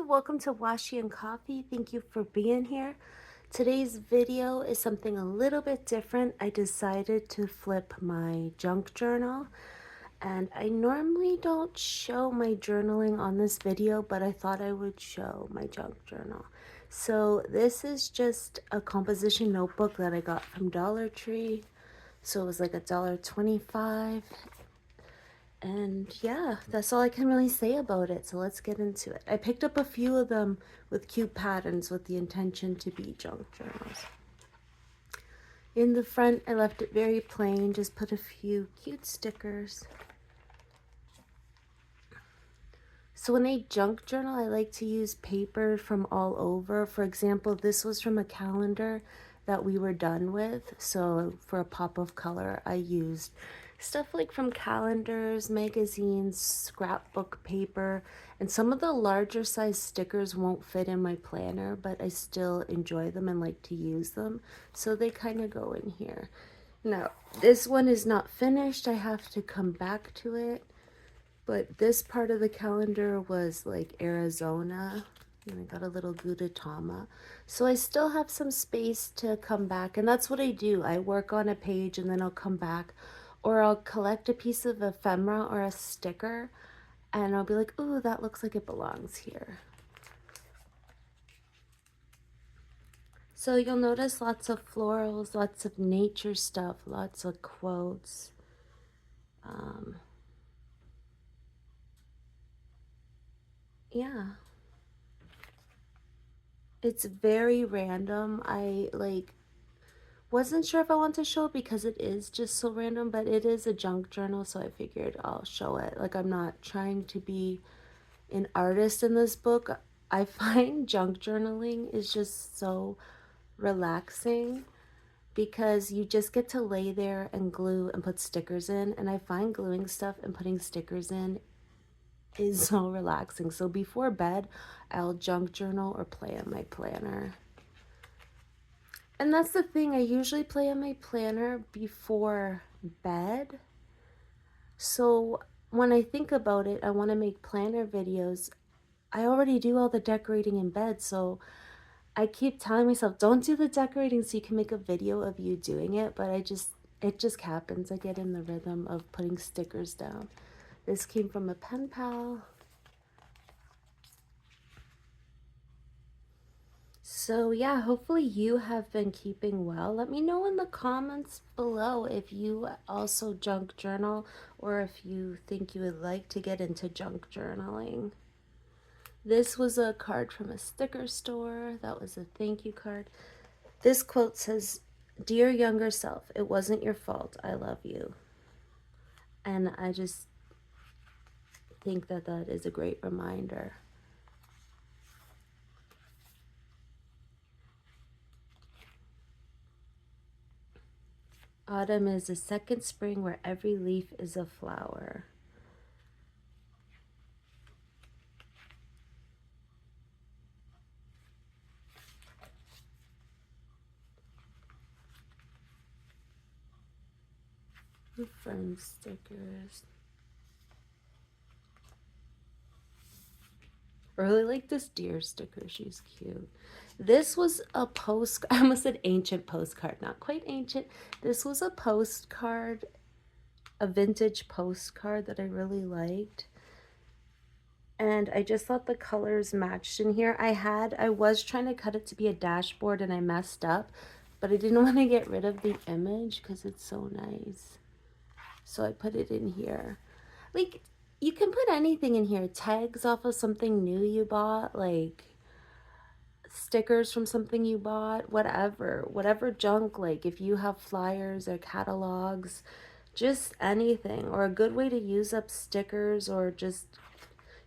welcome to Washi and Coffee. Thank you for being here. Today's video is something a little bit different. I decided to flip my junk journal, and I normally don't show my journaling on this video, but I thought I would show my junk journal. So this is just a composition notebook that I got from Dollar Tree. So it was like $1.25. And yeah, that's all I can really say about it. So let's get into it. I picked up a few of them with cute patterns with the intention to be junk journals. In the front, I left it very plain, just put a few cute stickers. So when I junk journal, I like to use paper from all over. For example, this was from a calendar that we were done with. So for a pop of color, I used stuff like from calendars, magazines, scrapbook paper, and some of the larger size stickers won't fit in my planner, but I still enjoy them and like to use them. So they kind of go in here. Now, this one is not finished. I have to come back to it. But this part of the calendar was like Arizona, and I got a little Gudetama. So I still have some space to come back, and that's what I do. I work on a page and then I'll come back, or I'll collect a piece of ephemera or a sticker, and I'll be like, ooh, that looks like it belongs here. So you'll notice lots of florals, lots of nature stuff, lots of quotes. Yeah. It's very random. I wasn't sure if I want to show it because it is just so random, but it is a junk journal, so I figured I'll show it. Like, I'm not trying to be an artist in this book. I find junk journaling is just so relaxing because you just get to lay there and glue and put stickers in, and I find gluing stuff and putting stickers in is so relaxing. So before bed, I'll junk journal or play on my planner. And that's the thing, I usually play on my planner before bed. So when I think about it, I want to make planner videos. I already do all the decorating in bed, so I keep telling myself, don't do the decorating so you can make a video of you doing it, but it just happens. I get in the rhythm of putting stickers down. This came from a pen pal. So yeah, hopefully you have been keeping well. Let me know in the comments below if you also junk journal or if you think you would like to get into junk journaling. This was a card from a sticker store. That was a thank you card. This quote says, "Dear younger self, it wasn't your fault. I love you." And I just think that that is a great reminder. Autumn is a second spring where every leaf is a flower. Friend stickers. I really like this deer sticker. She's cute. This was a post. I almost said ancient postcard. Not quite ancient. This was a postcard, a vintage postcard that I really liked. And I just thought the colors matched in here. I was trying to cut it to be a dashboard and I messed up, but I didn't want to get rid of the image because it's so nice. So I put it in here. Like, you can put anything in here. Tags off of something new you bought, like stickers from something you bought, whatever junk. Like if you have flyers or catalogs, just anything. Or a good way to use up stickers, or just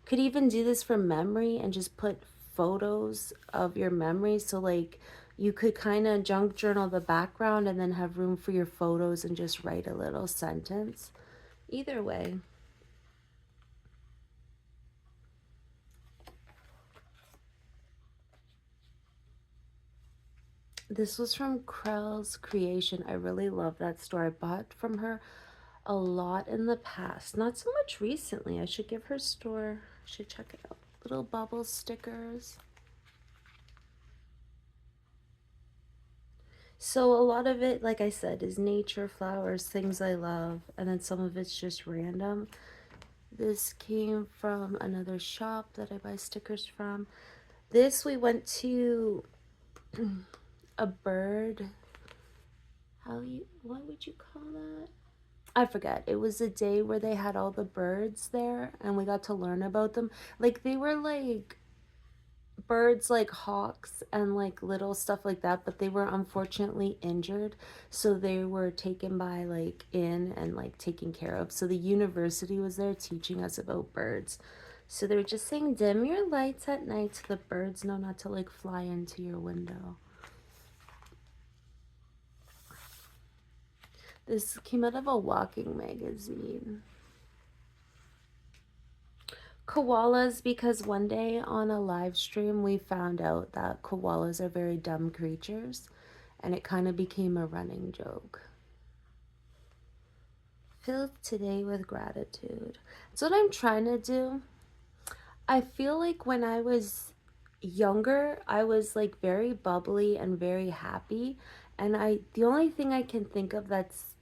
could even do this for memory and just put photos of your memories. So like you could kind of junk journal the background and then have room for your photos and just write a little sentence. Either way. This was from Krell's Creation. I really love that store. I bought from her a lot in the past. Not so much recently. I should give her store, I should check it out. little bubble stickers. So a lot of it, like I said, is nature, flowers, things I love, and then some of it's just random. This came from another shop that I buy stickers from. This we went to a bird. What would you call that? I forget. It was a day where they had all the birds there and we got to learn about them. Like they were like birds like hawks and like little stuff like that, but they were unfortunately injured, so they were taken by like in and like taken care of. So the university was there teaching us about birds. So they were just saying dim your lights at night so the birds know not to like fly into your window. This came out of a walking magazine. Koalas, because one day on a live stream we found out that koalas are very dumb creatures and it kind of became a running joke. Fill today with gratitude. That's what I'm trying to do. I feel like when I was younger, I was like very bubbly and very happy, and the only thing I can think of that's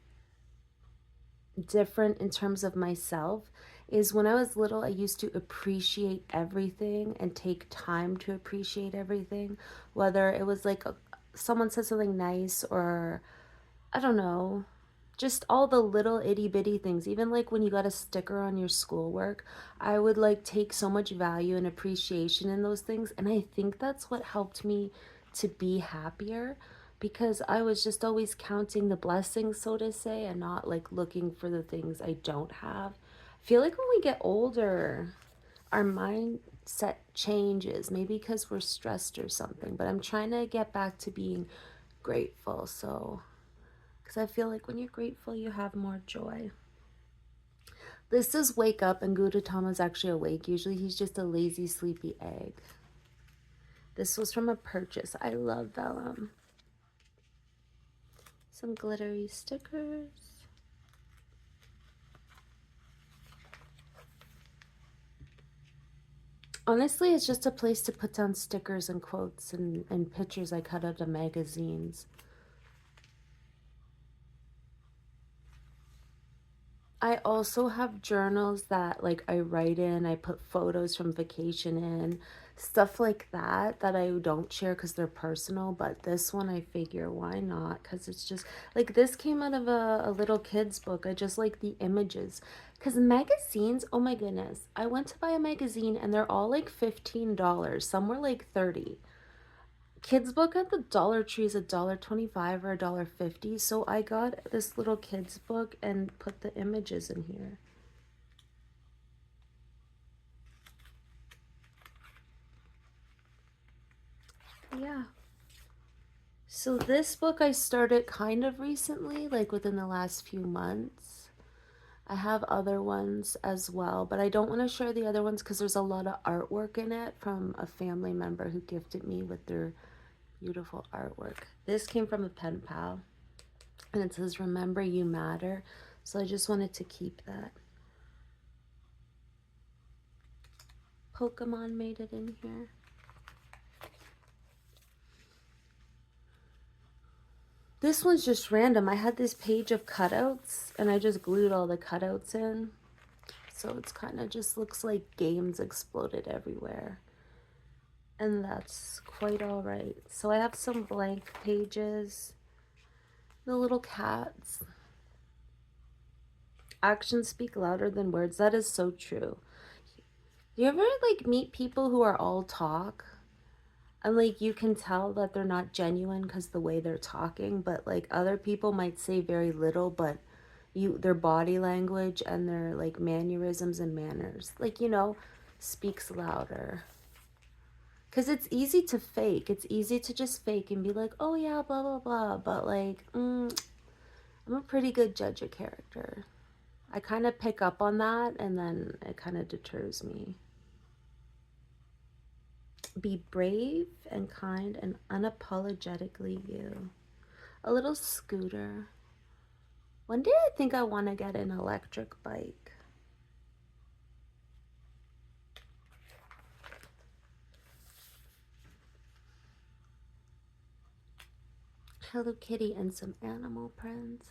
different in terms of myself is when I was little, I used to appreciate everything and take time to appreciate everything, whether it was like someone said something nice or I don't know, just all the little itty bitty things. Even like when you got a sticker on your schoolwork, I would like take so much value and appreciation in those things. And I think that's what helped me to be happier because I was just always counting the blessings, so to say, and not like looking for the things I don't have. I feel like when we get older, our mindset changes, maybe because we're stressed or something, but I'm trying to get back to being grateful. So because I feel like when you're grateful, you have more joy. This is wake up, and Gudetama's actually awake. Usually he's just a lazy, sleepy egg. This was from a purchase. I love vellum. Some glittery stickers. Honestly, it's just a place to put down stickers and quotes and pictures I cut out of magazines. I also have journals that like I write in, I put photos from vacation in, stuff like that that I don't share because they're personal, but this one I figure why not? Because it's just like this came out of a little kid's book. I just like the images. Because magazines, oh my goodness, I went to buy a magazine and they're all like $15. Some were like 30. Kids book at the Dollar Tree is $1.25 or $1.50. So I got this little kids book and put the images in here. Yeah. So this book I started kind of recently, like within the last few months. I have other ones as well, but I don't want to share the other ones because there's a lot of artwork in it from a family member who gifted me with their beautiful artwork. This came from a pen pal and it says, "Remember you matter." So I just wanted to keep that. Pokemon made it in here. This one's just random. I had this page of cutouts and I just glued all the cutouts in. So it's kind of just looks like games exploded everywhere. And that's quite all right. So I have some blank pages. The little cats. Actions speak louder than words. That is so true. You ever like meet people who are all talk? And like you can tell that they're not genuine because the way they're talking, but like other people might say very little, but their body language and their like mannerisms and manners, like speaks louder. Because it's easy to fake. It's easy to just fake and be like, oh yeah, blah blah blah. But like, I'm a pretty good judge of character. I kind of pick up on that and then it kind of deters me. Be brave and kind and unapologetically you. A little scooter. One day I think I want to get an electric bike. Hello Kitty and some animal prints.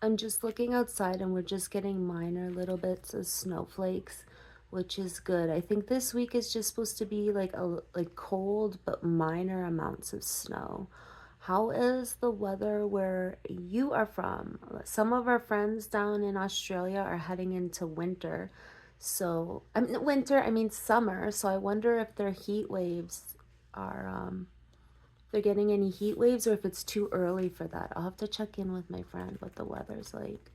I'm just looking outside and we're just getting minor little bits of snowflakes, which is good. I think this week is just supposed to be like cold but minor amounts of snow. How is the weather where you are from? Some of our friends down in Australia are heading into winter. So, I mean winter, I mean summer. So I wonder if their heat waves are they're getting any heat waves or if it's too early for that. I'll have to check in with my friend what the weather's like.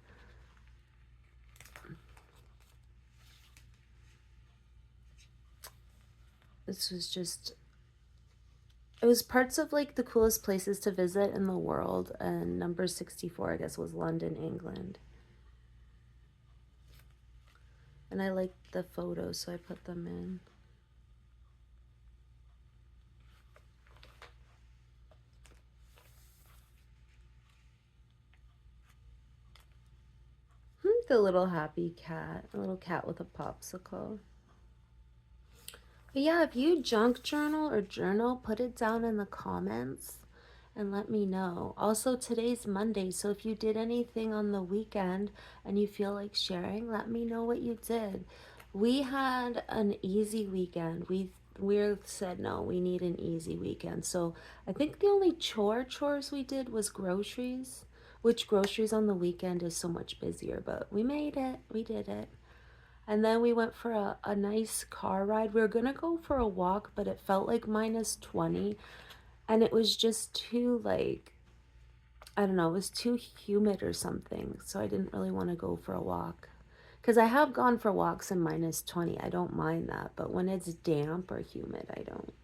This was just, it was parts of like the coolest places to visit in the world, and number 64 I guess was London, England. And I liked the photos, so I put them in. The little happy cat, a little cat with a popsicle. But yeah, if you junk journal or journal, put it down in the comments and let me know. Also, today's Monday, so if you did anything on the weekend and you feel like sharing, let me know what you did. We had an easy weekend. We said no, we need an easy weekend. So I think the only chores we did was groceries, which groceries on the weekend is so much busier, but we made it. We did it. And then we went for a nice car ride. We were gonna go for a walk, but it felt like -20 and it was just too like, I don't know, it was too humid or something. So I didn't really want to go for a walk. Because I have gone for walks in -20. I don't mind that. But when it's damp or humid, I don't.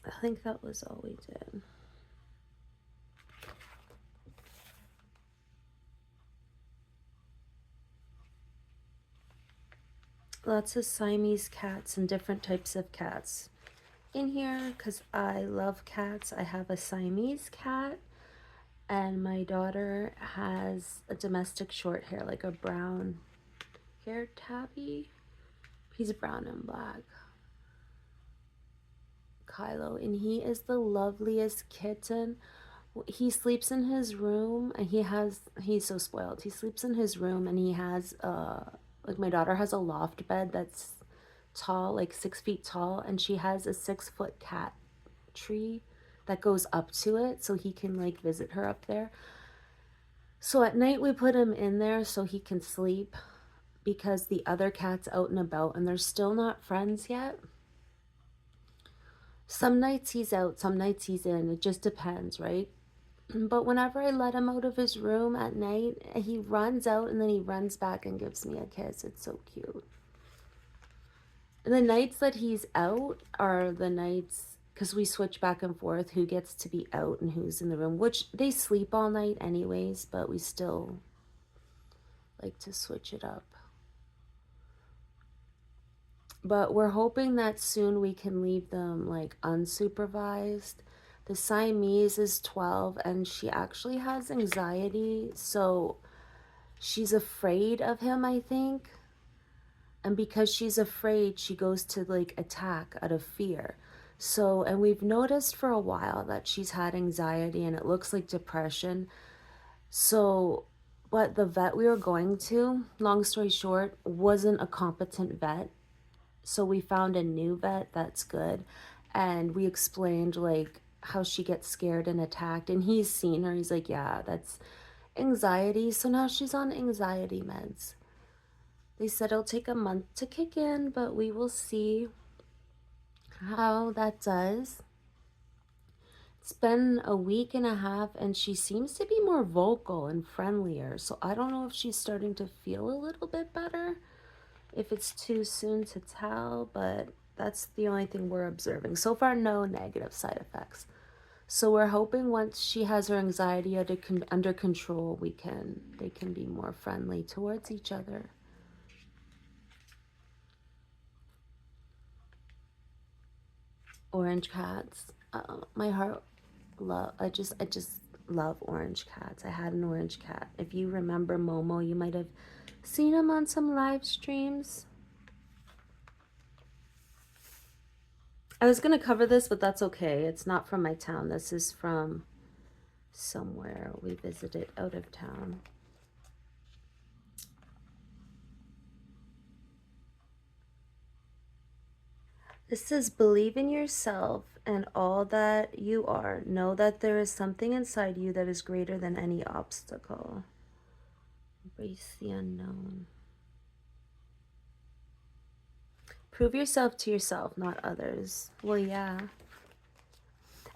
I think that was all we did. Lots of Siamese cats and different types of cats in here because I love cats. I have a Siamese cat, and my daughter has a domestic short hair, like a brown hair tabby. He's brown and black. Kylo, and he is the loveliest kitten. He sleeps in his room, and he's so spoiled. He sleeps in his room, and he has like my daughter has a loft bed that's tall, like 6 feet tall, and she has a 6 foot cat tree that goes up to it so he can like visit her up there. So at night we put him in there so he can sleep because the other cat's out and about and they're still not friends yet. Some nights he's out, some nights he's in. It just depends, right? But whenever I let him out of his room at night, he runs out and then he runs back and gives me a kiss. It's so cute. And the nights that he's out are the nights, because we switch back and forth who gets to be out and who's in the room, which they sleep all night anyways, but we still like to switch it up. But we're hoping that soon we can leave them like unsupervised. The Siamese is 12 and she actually has anxiety, so she's afraid of him, I think. And because she's afraid, she goes to like attack out of fear. So, and we've noticed for a while that she's had anxiety and it looks like depression. So, but the vet we were going to, long story short, wasn't a competent vet. So we found a new vet that's good. And we explained like how she gets scared and attacked. And he's seen her. He's like, yeah, that's anxiety. So now she's on anxiety meds. They said it'll take a month to kick in, but we will see how that does. It's been a week and a half and she seems to be more vocal and friendlier. So I don't know if she's starting to feel a little bit better, if it's too soon to tell, but that's the only thing we're observing. So far, no negative side effects. So we're hoping once she has her anxiety under control, they can be more friendly towards each other. Orange cats. My heart I just love orange cats. I had an orange cat. If you remember Momo, you might have seen him on some live streams. I was going to cover this, but that's okay. It's not from my town. This is from somewhere we visited out of town. This says, believe in yourself and all that you are. Know that there is something inside you that is greater than any obstacle. Embrace the unknown. Prove yourself to yourself, not others. Well, yeah.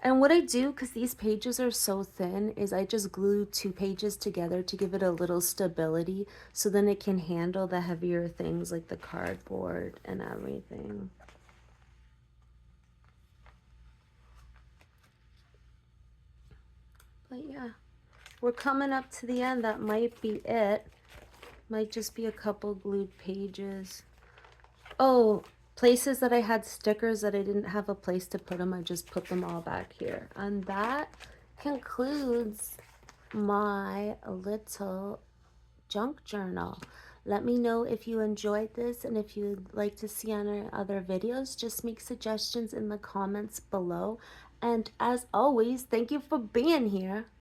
And what I do, because these pages are so thin, is I just glue 2 pages together to give it a little stability so then it can handle the heavier things like the cardboard and everything. But yeah, we're coming up to the end. That might be it. Might just be a couple glued pages. Oh, places that I had stickers that I didn't have a place to put them, I just put them all back here. And that concludes my little junk journal. Let me know if you enjoyed this, and if you'd like to see other videos, just make suggestions in the comments below. And as always, thank you for being here.